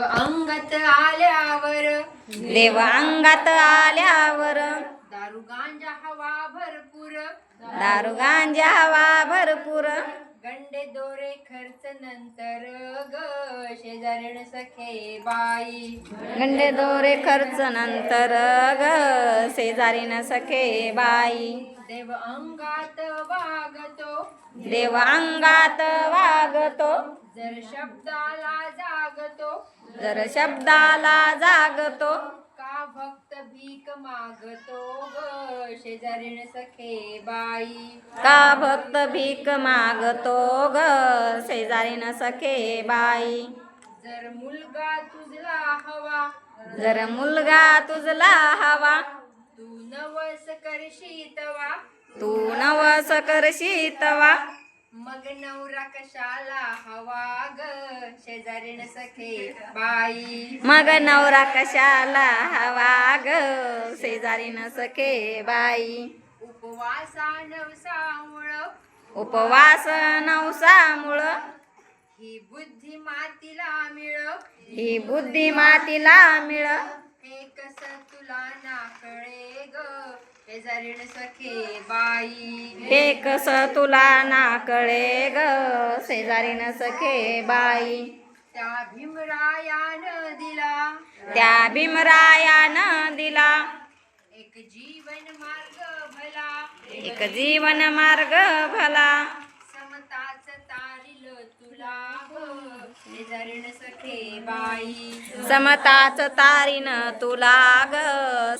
अंगात आल्यावर देव अंगात आल्यावर दारू गांजा हवा भरपूर दारू गांजा हवा भरपूर गंडे दोरे खर्च नंतर ग शेजारीण सखे बाई गंडे दोरे खर्च नंतर ग शेजारीन सखे बाई देव अंगात वागतो देव अंगात वागतो जर शब्दाला जागतो जर शब्दाला जागतो का भक्त भीक मागतो ग शेजारीण सखे बाई का भक्त भीक मागतो ग शेजारीन सखे बाई जर मुलगा तुझला हवा जर मुलगा तुझला हवा तू नवस करशी तवा तू नवस करशी तवा मग नवरा कशाला हवा ग शेजारीण सखे बाई मग नवरा कशाला हवा ग शेजारीन सखे बाई उपवासा नवसामुळ उपवास नवसामुळं ही बुद्धी मातीला मिळ ही बुद्धी मातीला मिळ हे कस तुला ना कळे ग शेजारीण सखे बाई हे कस तुला ना कळे ग शेजारीन सखे बाई त्या भीमरायानं दिला त्या भीमरायानं दिला एक जीवन मार्ग भला एक जीवन मार्ग भला समताच तारिल तुला ग शेजारीण सखे बाई समताच तारीन तुला ग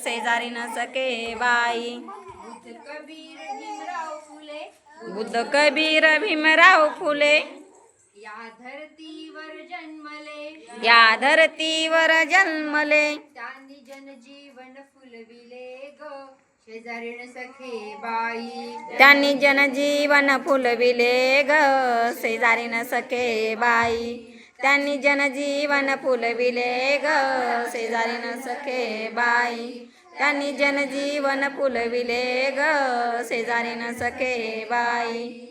शेजारीन सखे बाई बुद्ध कबीर भीमराव फुले बुद्ध कबीर भीमराव फुले या धरतीवर जन्मले या धरतीवर जन्मले त्यांनी जनजीवन फुलविले ग शेजारीण सखे बाई त्यांनी जनजीवन फुलविले ग शेजारीन सखे बाई त्यांनी जनजीवन फुलविले ग शेजारीन सखे बाई त्यांनी जनजीवन फुलविले ग शेजारीन सखे बाई